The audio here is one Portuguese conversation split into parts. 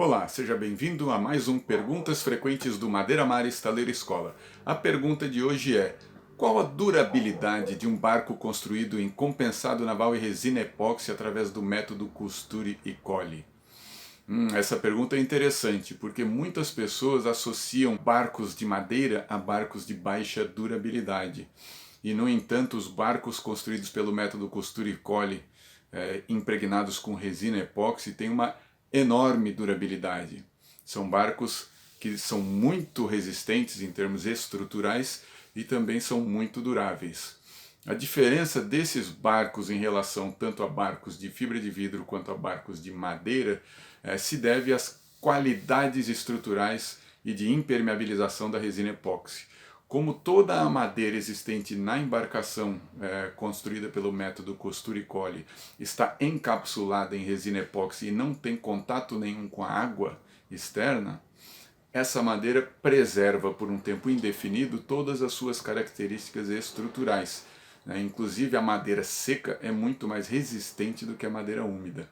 Olá, seja bem-vindo a mais um Perguntas Frequentes do Madeira Mar Estaleiro Escola. A pergunta de hoje é: qual a durabilidade de um barco construído em compensado naval e resina epóxi através do método costure e cole? Essa pergunta é interessante porque muitas pessoas associam barcos de madeira a barcos de baixa durabilidade. E, no entanto, os barcos construídos pelo método costure e cole, impregnados com resina epóxi, têm uma enorme durabilidade. São barcos que são muito resistentes em termos estruturais e também são muito duráveis. A diferença desses barcos em relação tanto a barcos de fibra de vidro quanto a barcos de madeira se deve às qualidades estruturais e de impermeabilização da resina epóxi. Como toda a madeira existente na embarcação construída pelo método costure e cole está encapsulada em resina epóxi e não tem contato nenhum com a água externa, essa madeira preserva por um tempo indefinido todas as suas características estruturais. Inclusive a madeira seca é muito mais resistente do que a madeira úmida.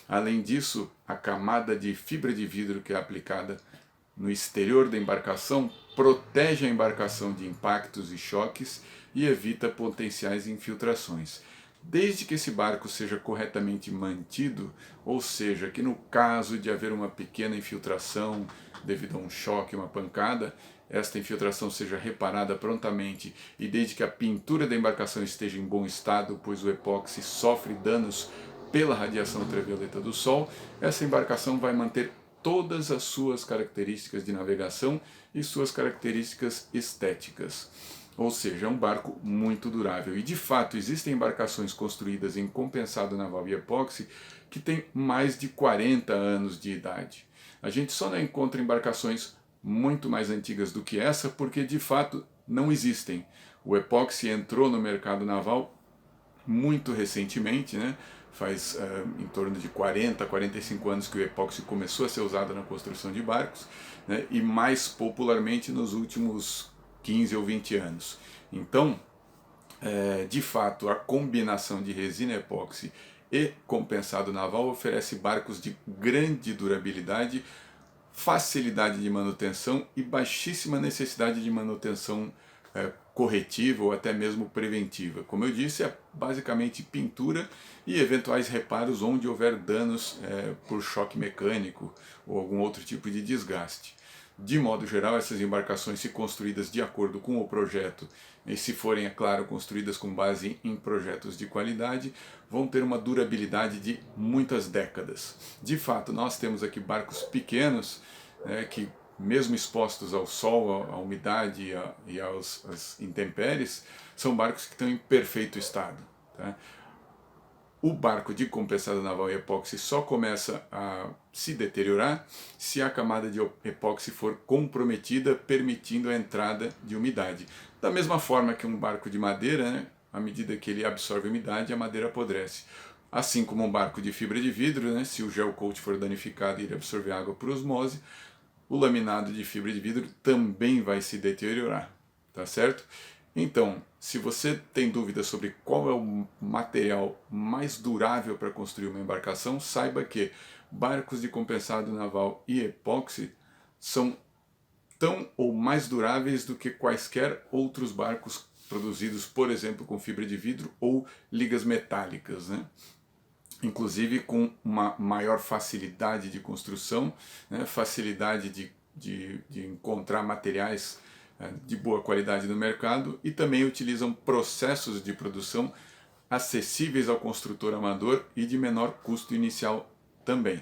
Além disso, a camada de fibra de vidro que é aplicada no exterior da embarcação protege a embarcação de impactos e choques e evita potenciais infiltrações. Desde que esse barco seja corretamente mantido, ou seja, que no caso de haver uma pequena infiltração devido a um choque, uma pancada, esta infiltração seja reparada prontamente e desde que a pintura da embarcação esteja em bom estado, pois o epóxi sofre danos pela radiação ultravioleta do sol, essa embarcação vai manter todas as suas características de navegação e suas características estéticas. Ou seja, é um barco muito durável. E de fato, existem embarcações construídas em compensado naval e epóxi que têm mais de 40 anos de idade. A gente só não encontra embarcações muito mais antigas do que essa porque de fato não existem. O epóxi entrou no mercado naval muito recentemente, né? Faz em torno de 40, 45 anos que o epóxi começou a ser usado na construção de barcos, né? E mais popularmente nos últimos 15 ou 20 anos. Então, de fato, a combinação de resina epóxi e compensado naval oferece barcos de grande durabilidade, facilidade de manutenção e baixíssima necessidade de manutenção corretiva ou até mesmo preventiva. Como eu disse, é basicamente pintura e eventuais reparos onde houver danos por choque mecânico ou algum outro tipo de desgaste. De modo geral, essas embarcações, se construídas de acordo com o projeto e se forem, é claro, construídas com base em projetos de qualidade, vão ter uma durabilidade de muitas décadas. De fato, nós temos aqui barcos pequenos que, mesmo expostos ao sol, à umidade e às intempéries, são barcos que estão em perfeito estado. Tá? O barco de compensado naval e epóxi só começa a se deteriorar se a camada de epóxi for comprometida, permitindo a entrada de umidade. Da mesma forma que um barco de madeira, né, à medida que ele absorve umidade, a madeira apodrece. Assim como um barco de fibra de vidro, né, se o gel coat for danificado e ele absorver água por osmose, o laminado de fibra de vidro também vai se deteriorar, tá certo? Então, se você tem dúvidas sobre qual é o material mais durável para construir uma embarcação, saiba que barcos de compensado naval e epóxi são tão ou mais duráveis do que quaisquer outros barcos produzidos, por exemplo, com fibra de vidro ou ligas metálicas, né? Inclusive com uma maior facilidade de construção, né? Facilidade de encontrar materiais de boa qualidade no mercado e também utilizam processos de produção acessíveis ao construtor amador e de menor custo inicial também.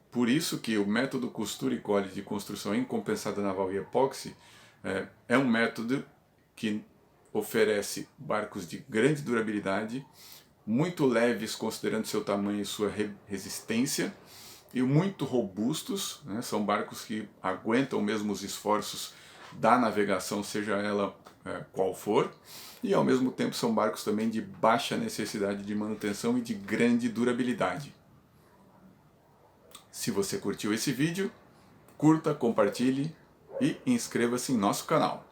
Por isso que o método costure e cole de construção em compensado naval e epóxi é um método que oferece barcos de grande durabilidade, muito leves considerando seu tamanho e sua resistência, e muito robustos, né? São barcos que aguentam mesmo os esforços da navegação, seja ela qual for, e ao mesmo tempo são barcos também de baixa necessidade de manutenção e de grande durabilidade. Se você curtiu esse vídeo, curta, compartilhe e inscreva-se em nosso canal.